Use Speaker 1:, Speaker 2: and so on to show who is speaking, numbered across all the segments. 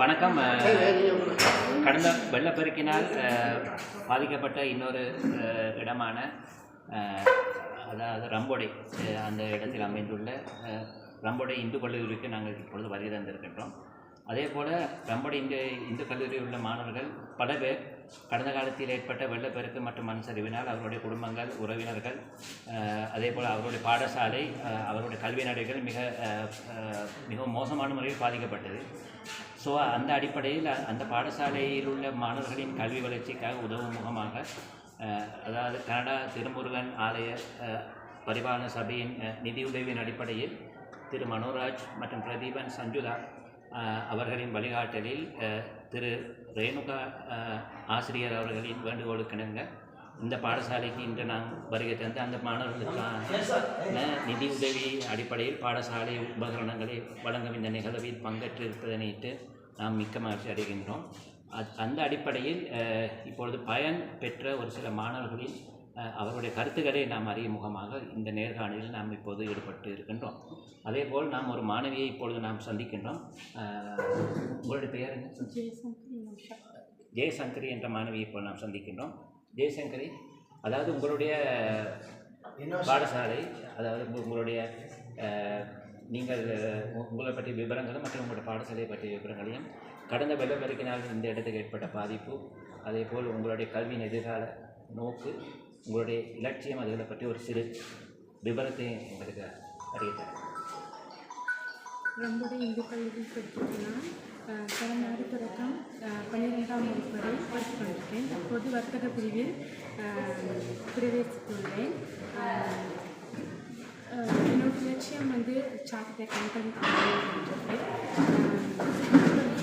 Speaker 1: வணக்கம். கடந்த வெள்ளப்பெருக்கினால் பாதிக்கப்பட்ட இன்னொரு இடமான அதாவது ரம்போடை அந்த இடத்தில் அமைந்துள்ள ரம்போடை இந்து கல்லூரிக்கு நாங்கள் இப்பொழுது வருகை தந்திருக்கின்றோம். அதே போல் ரம்போடை இந்து கல்லூரியில் உள்ள மாணவர்கள் பல பேர் கடந்த காலத்தில் ஏற்பட்ட வெள்ளப்பெருக்கு மற்றும் மண் சரிவினால் அவருடைய குடும்பங்கள், உறவினர்கள், அதே போல் அவருடைய பாடசாலை, அவருடைய கல்வி நடைகள் மிகவும் மோசமான முறையில் பாதிக்கப்பட்டது. ஸோ அந்த அடிப்படையில் அந்த பாடசாலையில் உள்ள மாணவர்களின் கல்வி வளர்ச்சிக்காக உதவும் முகமாக அதாவது கனடா திருமுருகன் ஆலய பரிபாலன சபையின் நிதியுதவியின் அடிப்படையில் திரு மனோராஜ் மற்றும் பிரதீபன் சஞ்சுதா அவர்களின் வழிகாட்டலில் திரு ரேணுகா ஆசிரியர் அவர்களின் வேண்டுகோளுக்கிணங்க இந்த பாடசாலைக்கு இன்று நாங்கள் வருகை தந்து அந்த மாணவர்களுக்கான நிதி உதவி அடிப்படையில் பாடசாலை உபகரணங்களை வழங்கும் இந்த நிகழ்வில் பங்கேற்றிருப்பதனையிட்டு நாம் மிக்க மகிழ்ச்சி அடைகின்றோம். அந்த அடிப்படையில் இப்பொழுது பயன் பெற்ற ஒரு சில மாணவர்களின் அவருடைய கருத்துக்களை நாம் அறியும் முகமாக இந்த நேர்காணலில் நாம் இப்போது ஈடுபட்டு இருக்கின்றோம். அதேபோல் நாம் ஒரு மாணவியை இப்பொழுது நாம் சந்திக்கின்றோம். உங்களுடைய பெயர் என்ன? ஜெயசங்கரி என்ற மாணவியை இப்போது நாம் சந்திக்கின்றோம். ஜெயசங்கரி, அதாவது உங்களுடைய பாடசாலை, அதாவது உங்களுடைய நீங்கள் உங்களை பற்றிய விவரங்களும் மற்றும் உங்களுடைய பாடசாலையை பற்றிய விவரங்களையும் கடந்த வெள்ளப்பெருக்கினால் இந்த இடத்துக்கு ஏற்பட்ட பாதிப்பு, அதே போல் உங்களுடைய கல்வியின் எதிர்கால நோக்கு, உங்களுடைய இலட்சியம், அதுகளை பற்றி ஒரு சிறு விவரத்தை எங்களுக்கு அறிவித்தார்.
Speaker 2: நம்முடைய இந்து கல்லூரியில் படிக்கிறதுனா கடந்த ஆண்டு தொடக்கம் 12ஆம் வகுப்பு வரை ஒர்க் பண்ணியிருக்கேன். அப்போது வர்த்தக பிரிவில் பிரவேசித்துள்ளேன். என்னோட லட்சியம் சார்ட்டர்ட் அக்கௌண்டன்ட் அப்படின்றது.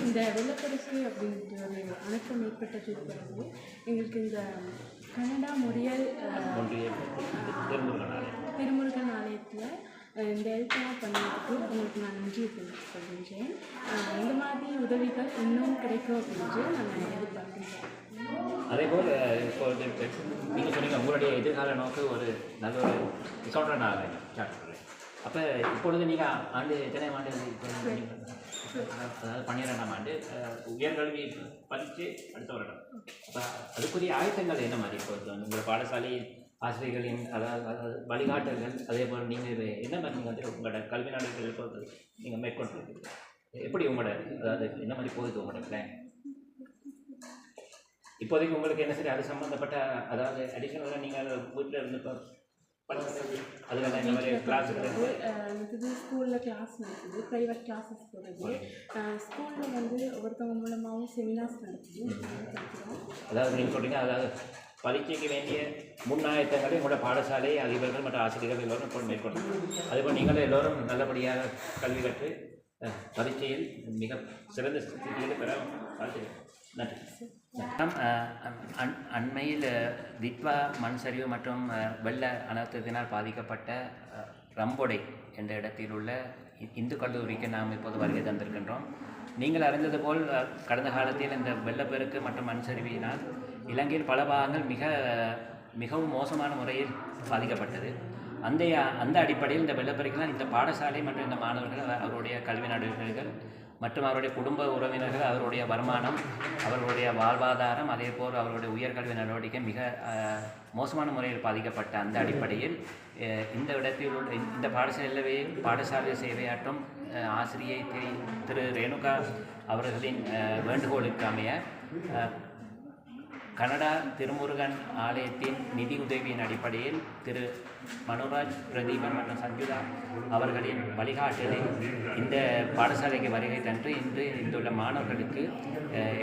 Speaker 2: இந்த வெள்ளப்பெருக்கு அப்படின்ற ஒரு அனுப்பம் ஏற்பட்டது பிறகு எங்களுக்கு இந்த கனடா திருமுருகன் ஆலயத்தில் இந்த ஹெல்ப்லாம் பண்ணதுக்கு உங்களுக்கு நான் நன்றியை தெரிவித்துக்கொள்கின்றேன். இந்த மாதிரி உதவிகள் இன்னும் கிடைக்கும் அப்படின்னு நான் எதிர்பார்க்கின்றேன்.
Speaker 1: அதேபோல் இப்போது நீங்கள் சொன்னீங்க உங்களுடைய எதிர்கால நோக்கு ஒரு நல்ல ஒரு அக்கௌண்டன்ட் ஆகலாம் சார்ட்டர். அப்போ இப்பொழுது நீங்கள் ஆண்டு எத்தனை ஆண்டு? அதாவது 12ஆம் ஆண்டு உயர்கல்வி படித்து அடுத்த வருடம். அப்போ அதுக்குரிய ஆயத்தங்கள் என்ன மாதிரி இப்போது உங்கள் பாடசாலையில் ஆசிரியர்களின் அதாவது வழிகாட்டல்கள், அதே போல் நீங்கள் என்ன மாதிரி நீங்கள் உங்களோட கல்வி நாடுகள் இப்போது நீங்கள் மேற்கொண்டு எப்படி உங்களோட அதாவது என்ன மாதிரி போகுது உங்களோட பிளான்? இப்போதைக்கு உங்களுக்கு என்ன சரி அது சம்மந்தப்பட்ட அதாவது அடிஷனலாக நீங்கள் வீட்டில் இருந்து இப்போ அதுல என்ன மாதிரி கிளாஸுகள்
Speaker 2: இருக்குது? ஸ்கூலில் கிளாஸ் நடக்குது, ப்ரைவேட் கிளாஸஸ் போகிறது. ஸ்கூலில் ஒவ்வொருத்தவங்க மூலமாகவும் செமினார்ஸ் நடக்குது.
Speaker 1: அதாவது நீங்கள் சொல்கிறீங்க, அதாவது பரீட்சைக்கு வேண்டிய முன்னாயத்தங்களை உங்களோட பாடசாலை அதிபர்கள் மற்றும் ஆசிரியர்கள் எல்லோரும் இப்போ மேற்கொள்ளும். அதேபோல் நீங்களும் எல்லோரும் நல்லபடியாக கல்வி கற்று பரீட்சையில் மிக சிறந்த ஸ்திதியில் பெற வாழ்த்துகிறேன். நன்றி. அண்மையில் திட்வா மண் சரிவு மற்றும் வெள்ள அனர்த்தத்தினால் பாதிக்கப்பட்ட ரம்போடை என்ற இடத்தில் உள்ள இந்து கல்லூரிக்கு நாம் இப்போது வருகை தந்திருக்கின்றோம். நீங்கள் அறிந்தது போல் கடந்த காலத்தில் இந்த வெள்ளப்பெருக்கு மற்றும் மண் சரிவினால் இலங்கையில் பல பாகங்கள் மிகவும் மோசமான முறையில் பாதிக்கப்பட்டது. அந்த அடிப்படையில் இந்த வெள்ளப்பெருக்கினால் இந்த பாடசாலை மற்றும் இந்த மாணவர்கள், அவருடைய கல்வி நடவடிக்கைகள் மற்றும் அவருடைய குடும்ப உறவினர்கள், அவருடைய வருமானம், அவர்களுடைய வாழ்வாதாரம், அதே போல் அவருடைய உயர்கல்வி நடவடிக்கை மிக மோசமான முறையில் பாதிக்கப்பட்ட அந்த அடிப்படையில் இந்த இடத்தில் உள்ள இந்த பாடசாலை சேவையாற்றும் ஆசிரியை திரு ரேணுகா அவர்களின் வேண்டுகோளுக்கு அமைய கனடா திருமுருகன் ஆலயத்தின் நிதி உதவியின் அடிப்படையில் திரு மனோராஜ், பிரதீபன் மற்றும் சஞ்சுதா அவர்களின் வழிகாட்டலில் இந்த பாடசாலைக்கு வருகை தந்து இன்று இங்குள்ள மாணவர்களுக்கு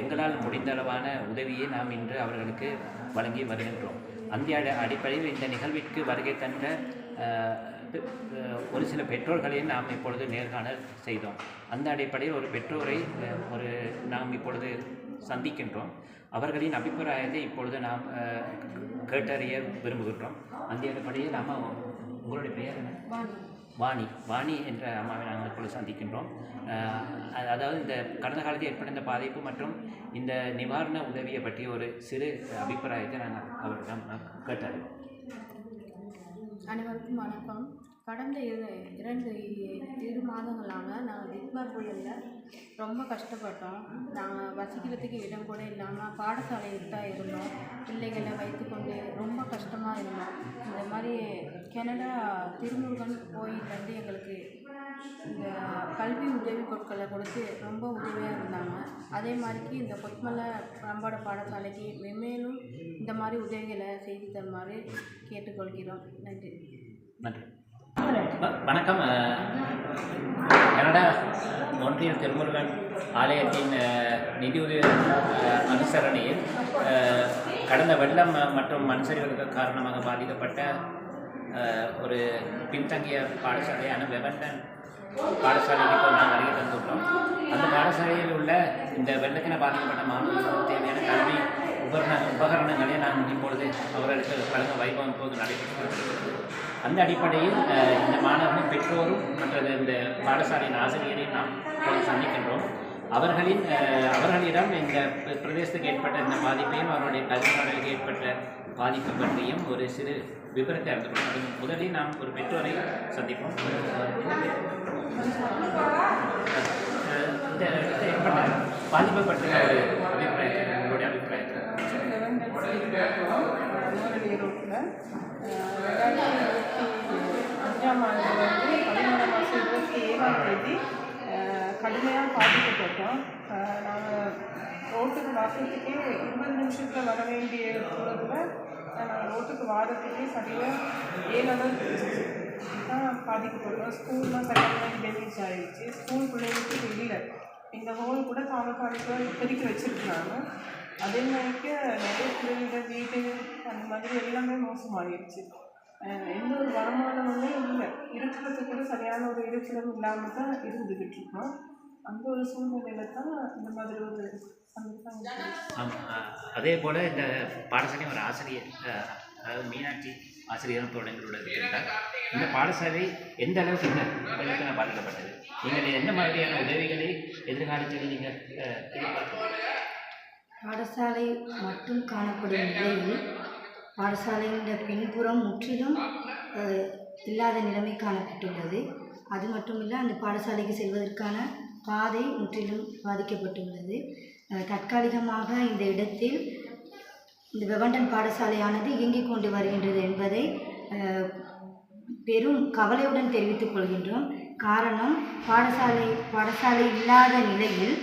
Speaker 1: எங்களால் முடிந்தளவான உதவியை நாம் இன்று அவர்களுக்கு வழங்கி வருகின்றோம். அந்த அடிப்படையில் இந்த நிகழ்விற்கு வருகை தந்த ஒரு சில பெற்றோர்களையும் நாம் இப்பொழுது நேர்காணல் செய்தோம். அந்த அடிப்படையில் ஒரு பெற்றோரை நாம் இப்பொழுது சந்திக்கின்றோம். அவர்களின் அபிப்பிராயத்தை இப்பொழுது நாம் கேட்டறிய விரும்புகின்றோம். அந்த அடிப்படையில் நாம் உங்களுடைய பெயர் என்ன? வாணி என்ற அம்மாவை நாங்கள் இப்பொழுது சந்திக்கின்றோம். அதாவது இந்த கடந்த காலத்தில் ஏற்பட்ட இந்த பாதிப்பு மற்றும் இந்த நிவாரண உதவியை பற்றிய ஒரு சிறு அபிப்பிராயத்தை நாங்கள் அவரிடம் கேட்டறிவோம்.
Speaker 2: அனைவருக்கும் வணக்கம்.
Speaker 3: கடந்த இரு மாதங்களாக நாங்கள் திக்மா புயலில் ரொம்ப கஷ்டப்பட்டோம். நாங்கள் வசிக்கிறதுக்கு இடம் கூட இல்லாமல் பாடசாலையில் தான் இருந்தோம். பிள்ளைகளை வைத்துக்கொண்டு ரொம்ப கஷ்டமாக இருந்தோம். இந்த மாதிரி கனடா திருமுருகன் கோயிலேருந்து எங்களுக்கு இந்த கல்வி உதவி பொருட்களை கொடுத்து ரொம்ப உதவியாக இருந்தாங்க. அதே மாதிரிக்கு இந்த கொத்மலை ரம்பாட பாடசாலைக்கு மென்மேலும் இந்த மாதிரி உதவிகளை செய்து தருமாறு கேட்டுக்கொள்கிறோம். நன்றி.
Speaker 1: நன்றி. வணக்கம். கனடா மொன்றியல் திருமுருகன் ஆலயத்தின் நிதியுதவி அனுசரணையில் கடந்த வெள்ளம் மற்றும் மண் சரிவுகளுக்கு காரணமாக பாதிக்கப்பட்ட ஒரு பின்தங்கிய பாடசாலையான வெவண்டன் பாடசாலைக்கு இப்போ நாங்கள் வருகை தந்துள்ளோம். அந்த பாடசாலையில் உள்ள இந்த வெள்ளத்தின பாதிக்கப்பட்ட மாணவர்களுக்கு தேவையான கல்வி உபகரணங்களை நான் இப்பொழுது அவர்களுக்கு வழங்க வைபவம் இப்போது நடைபெற்று வருகிறது. அந்த அடிப்படையில் இந்த மாணவர்களின் பெற்றோரும் மற்றது இந்த பாடசாலையின் ஆசிரியரையும் நாம் சந்திக்கின்றோம். அவர்களிடம் இந்த பிரதேசத்துக்கு ஏற்பட்ட இந்த பாதிப்பையும் அவருடைய கல்வியாளர்களுக்கு ஏற்பட்ட பாதிப்பு பற்றியும் ஒரு சிறு விபரத்தை அறிந்து கொள்ளும். முதலில் நாம் ஒரு பெற்றோரை சந்திப்போம். இந்த ஏற்பட்ட பாதிப்பை பற்றிய ஒரு அபிப்பிராயத்தை உங்களுடைய அபிப்பிராயத்தை
Speaker 4: ரோட்டில் 2025ஆம் ஆண்டு 11 மாதம் 27ஆம் தேதி கடுமையாக பாதிக்கப்பட்டோம். நாங்கள் ரோட்டுக்கு வாரத்துக்கே 20 நிமிஷத்தில் வர வேண்டிய தூரத்தில் நாங்கள் ரோட்டுக்கு வாரத்துக்கே சரியாக 7 hours தான் பாதிக்கப்பட்டோம். ஸ்கூல்லாம் சரியாக டேமேஜ் ஆகிடுச்சு. ஸ்கூல் பிள்ளைங்களுக்கு இல்லை. இந்த ஹோல் கூட தாமக்காலிக்காக இப்போதைக்கு வச்சுருக்குறாங்க. அதே மாதிரிக்கு நிறைய பிள்ளைங்களோட வீடு அந்த மாதிரி எல்லாமே மோசமாகிடுச்சு. எந்த ஒரு வருமானமுமே இல்லை. இருக்கிறதுக்கு கூட சரியான ஒரு இருப்பிடம் இல்லாமல் தான் இருந்துக்கிட்டு இருக்கோம். அந்த ஒரு சூழ்நிலையில தான் இந்த மாதிரி ஒரு
Speaker 1: அதே போல் இந்த பாடசாலை ஒரு ஆசிரியர், அதாவது மீனாட்சி ஆசிரியரும் தொடங்களோட இருக்கிறார். இந்த பாடசாலை எந்த அளவுக்கு இந்த வெள்ளத்தினால் பாதிக்கப்பட்டது, நீங்கள் எந்த மாதிரியான உதவிகளை எதிர்காலத்தில் நீங்கள்
Speaker 5: பாடசாலை மட்டும் காணப்படும் நிலையில் பாடசாலையின் பின்புறம் முற்றிலும் இல்லாத நிலைமை காணப்பட்டுள்ளது. அது மட்டுமில்லை, அந்த பாடசாலைக்கு செல்வதற்கான பாதை முற்றிலும் பாதிக்கப்பட்டுள்ளது. தற்காலிகமாக இந்த இடத்தில் இந்த வெவண்டன் பாடசாலையானது இயங்கிக் கொண்டு வருகின்றது என்பதை பெரும் கவலையுடன் தெரிவித்துக் கொள்கின்றோம். காரணம், பாடசாலை இல்லாத நிலையில்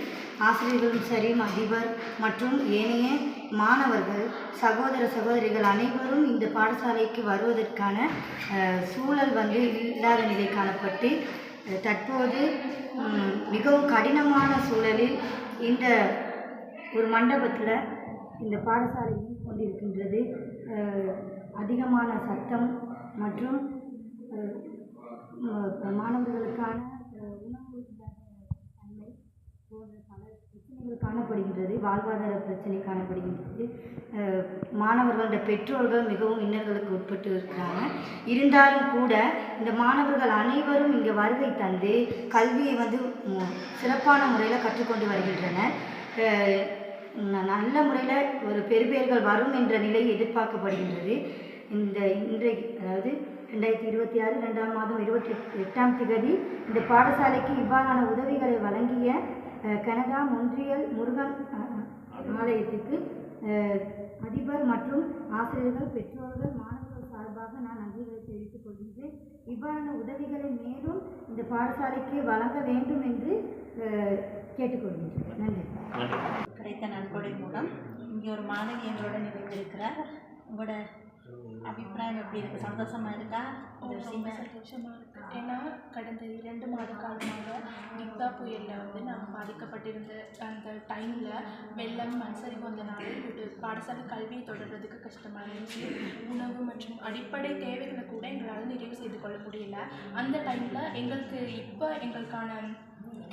Speaker 5: ஆசிரியர்களும் சரி, அதிபர் மற்றும் ஏனைய மாணவர்கள், சகோதரிகள் அனைவரும் இந்த பாடசாலைக்கு வருவதற்கான சூழல் இல்லாத நிலை காணப்பட்டு தற்போது மிகவும் கடினமான சூழலில் இந்த ஒரு மண்டபத்தில் இந்த பாடசாலை கொண்டிருக்கின்றது. அதிகமான சத்தம் மற்றும் மாணவர்களுக்கான உணவு தன்மை போன்ற பல பிரச்சனைகள் காணப்படுகின்றது. வாழ்வாதார பிரச்சனை காணப்படுகின்றது. மாணவர்களோட பெற்றோர்கள் மிகவும் இன்னல்களுக்கு உட்பட்டு இருக்கிறாங்க. இருந்தாலும் கூட இந்த மாணவர்கள் அனைவரும் இங்கே வருகை தந்து கல்வியை சிறப்பான முறையில் கற்றுக்கொண்டு வருகின்றனர். நல்ல முறையில் ஒரு பெறுபேறுகள் வரும் என்ற நிலை எதிர்பார்க்கப்படுகின்றது. அதாவது 2026 2ஆம் மாதம் 28ஆம் தேதி இந்த பாடசாலைக்கு இவ்வாறான உதவிகளை வழங்கிய கனடா மொன்றியல் முருகன் ஆலயத்திற்கு அதிபர் மற்றும் ஆசிரியர்கள், பெற்றோர்கள், மாணவர்கள் சார்பாக நான் நன்றிகளை தெரிவித்துக் கொள்கின்றேன். இவ்வாறான உதவிகளை மேலும் இந்த பாடசாலைக்கு வழங்க வேண்டும் என்று கேட்டுக்கொள்கின்றேன். நன்றி.
Speaker 6: கிடைத்த நன்கொடை மூலம் இங்கே ஒரு மாணவி எங்களோட நிகழ்ந்திருக்கிறார். உங்களோட அபிப்பிராயம் எப்படி இருக்குது? சந்தோஷமாக இருக்கா?
Speaker 2: சந்தோஷமாக இருக்குது. ஏன்னா கடந்த 2 மாத காலமாக நிக்தா புயலில் நாங்கள் பாதிக்கப்பட்டிருந்த அந்த டைமில் வெள்ளம் மண்சரிவு வந்தனால பாடசாலை கல்வியை தொடர்றதுக்கு கஷ்டமாக இருந்துச்சு. உணவு மற்றும் அடிப்படை தேவைகளை கூட எங்களால் நிறைவு செய்து கொள்ள முடியல. அந்த டைமில் எங்களுக்கான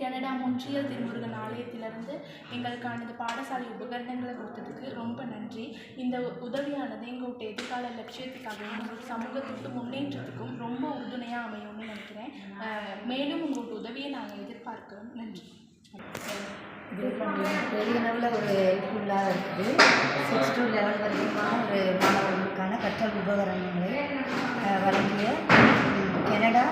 Speaker 2: கனடா மொன்றியல் திருமுருகன் ஆலயத்திலிருந்து எங்களுக்கான இந்த பாடசாலை உபகரணங்களை கொடுத்ததுக்கு ரொம்ப நன்றி. இந்த உதவியானது எங்களோட எதிர்கால லட்சியத்துக்காகவும் எங்களோட சமூகத்துக்கு முன்னேற்றத்துக்கும் ரொம்ப உறுதுணையாக அமையும்னு நினைக்கிறேன். மேலும் உங்களோட உதவியை நாங்கள் எதிர்பார்க்கிறோம். நன்றி.
Speaker 5: பெரிய அளவில் ஒரு ஹெல்ப்ஃபுல்லாக இருக்குது. 6 to 11 வரைக்குமான ஒரு மாணவர்களுக்கான கற்றல் உபகரணங்களை வழங்கிய கனடா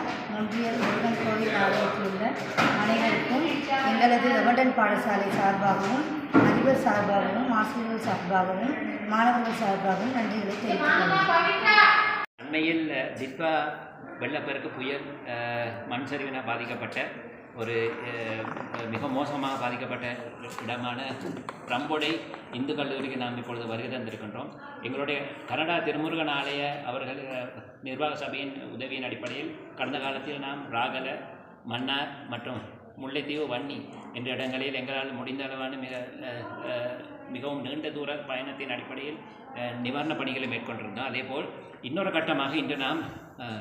Speaker 5: அனைவருக்கும் எங்களது எவர்டன் பாடசாலை சார்பாகவும் அதிபர் சார்பாகவும் ஆசிரியர்கள் சார்பாகவும் மாணவர்கள் சார்பாகவும் நன்றிகளை தெரிவித்துள்ளோம்.
Speaker 1: அண்மையில் தித்வா வெள்ளப்பெருக்கு புயல் மண் சரிவினால் பாதிக்கப்பட்ட ஒரு மிக மோசமாக பாதிக்கப்பட்ட இடமான ரம்போடை இந்து கல்லூரிக்கு நாம் இப்பொழுது வருகை தந்திருக்கின்றோம். எங்களுடைய கனடா திருமுருகன் ஆலய அவர்கள் நிர்வாக சபையின் உதவியின் அடிப்படையில் கடந்த காலத்தில் நாம் ராகல, மன்னார் மற்றும் முல்லைத்தீவு, வன்னி என்ற இடங்களில் எங்களால் முடிந்த அளவான மிகவும் நீண்ட தூர பயணத்தின் அடிப்படையில் நிவாரணப் பணிகளை மேற்கொண்டிருந்தோம். அதேபோல் இன்னொரு கட்டமாக இன்று நாம்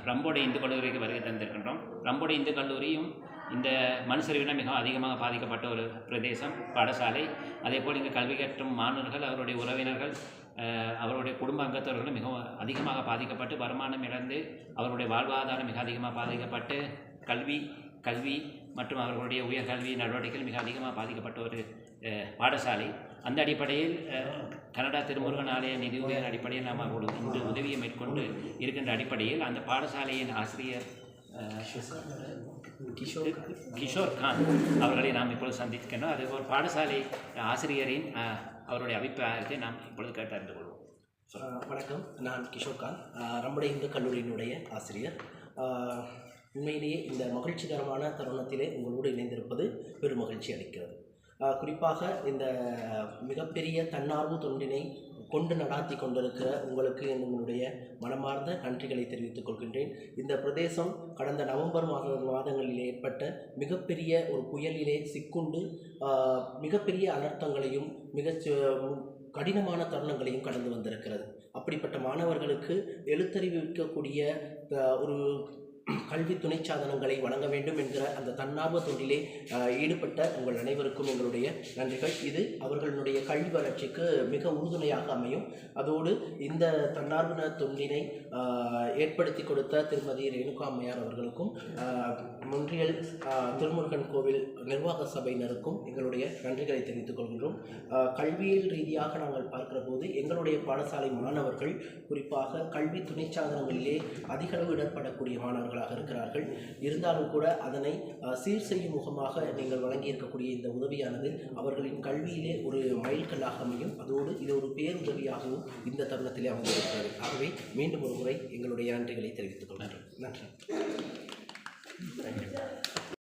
Speaker 1: ரம்போடை இந்து கல்லூரிக்கு வருகை தந்திருக்கின்றோம். ரம்போடை இந்து கல்லூரியும் இந்த மண் சரிவினால் மிக அதிகமாக பாதிக்கப்பட்ட ஒரு பிரதேசம், பாடசாலை. அதேபோல் இங்கு கல்வி கற்றும் மாணவர்கள், அவருடைய உறவினர்கள், அவருடைய குடும்ப அங்கத்தவர்களும் மிகவும் அதிகமாக பாதிக்கப்பட்டு வருமானம் இழந்து அவருடைய வாழ்வாதாரம் மிக அதிகமாக பாதிக்கப்பட்டு கல்வி மற்றும் அவர்களுடைய உயர்கல்வி நடவடிக்கைகள் மிக அதிகமாக பாதிக்கப்பட்ட ஒரு பாடசாலை. அந்த அடிப்படையில் கனடா திருமுருகன் ஆலய நிதியுதவியின் அடிப்படையில் நாம் அவர்களுக்கு இன்று உதவியை மேற்கொண்டு இருக்கின்ற அடிப்படையில் அந்த பாடசாலையின் ஆசிரியர் கிஷோர் கான் அவர்களை நாம் இப்பொழுது சந்திக்கின்றோம். அது ஒரு பாடசாலை ஆசிரியரின் அவருடைய அபிப்பிராயத்தை நாம் இப்பொழுது கேட்டு அறிந்து கொள்வோம்.
Speaker 7: வணக்கம், நான் கிஷோர் கான், ரம்போடை இந்து கல்லூரியினுடைய ஆசிரியர். உண்மையிலேயே இந்த மகிழ்ச்சிகரமான தருணத்திலே உங்களோடு இணைந்திருப்பது பெரும் மகிழ்ச்சி அளிக்கிறது. குறிப்பாக இந்த மிகப்பெரிய தன்னார்வ தொண்டினை கொண்டு நடாத்தி கொண்டிருக்கிற உங்களுக்கு என்னுடைய மனமார்ந்த நன்றிகளை தெரிவித்துக் கொள்கின்றேன். இந்த பிரதேசம் கடந்த நவம்பர் மாதங்களில் ஏற்பட்ட மிகப்பெரிய ஒரு புயலிலே சிக்குண்டு மிகப்பெரிய அனர்த்தங்களையும் கடினமான தருணங்களையும் கடந்து வந்திருக்கிறது. அப்படிப்பட்ட மாணவர்களுக்கு எழுத்தறிவிக்கக்கூடிய ஒரு கல்வி துணை சாதனங்களை வழங்க வேண்டும் என்கிற அந்த தன்னார்வ தொண்டிலே ஈடுபட்ட உங்கள் அனைவருக்கும் எங்களுடைய நன்றிகள். இது அவர்களுடைய கல்வி வளர்ச்சிக்கு மிக உறுதுணையாக அமையும். அதோடு இந்த தன்னார்வ தொண்டினை ஏற்படுத்தி கொடுத்த திருமதி ரேணுகா அம்மையார் அவர்களுக்கும் மொன்றியல் திருமுருகன் கோவில் நிர்வாக சபையினருக்கும் எங்களுடைய நன்றிகளை தெரிவித்துக் கொள்கின்றோம். கல்வியல் ரீதியாக நாங்கள் பார்க்கிற போது எங்களுடைய பாடசாலை மாணவர்கள் குறிப்பாக கல்வி துணை சாதனங்களிலே அதிகளவு இடப்படக்கூடிய மாணவர்கள் இருக்கிறார்கள். இருந்தாலும் கூட அதனை சீர் செய்யும் முகமாக நீங்கள் வழங்கியிருக்கக்கூடிய இந்த உதவியானது அவர்களின் கல்வியிலே ஒரு மைல்கல்லாக அமையும். அதோடு இது ஒரு பேருதவியாகவும் இந்த தருணத்திலே அமைந்திருக்கிறது. ஆகவே மீண்டும் ஒரு முறை எங்களுடைய நன்றிகளை தெரிவித்துக் கொள்கிறேன். நன்றி.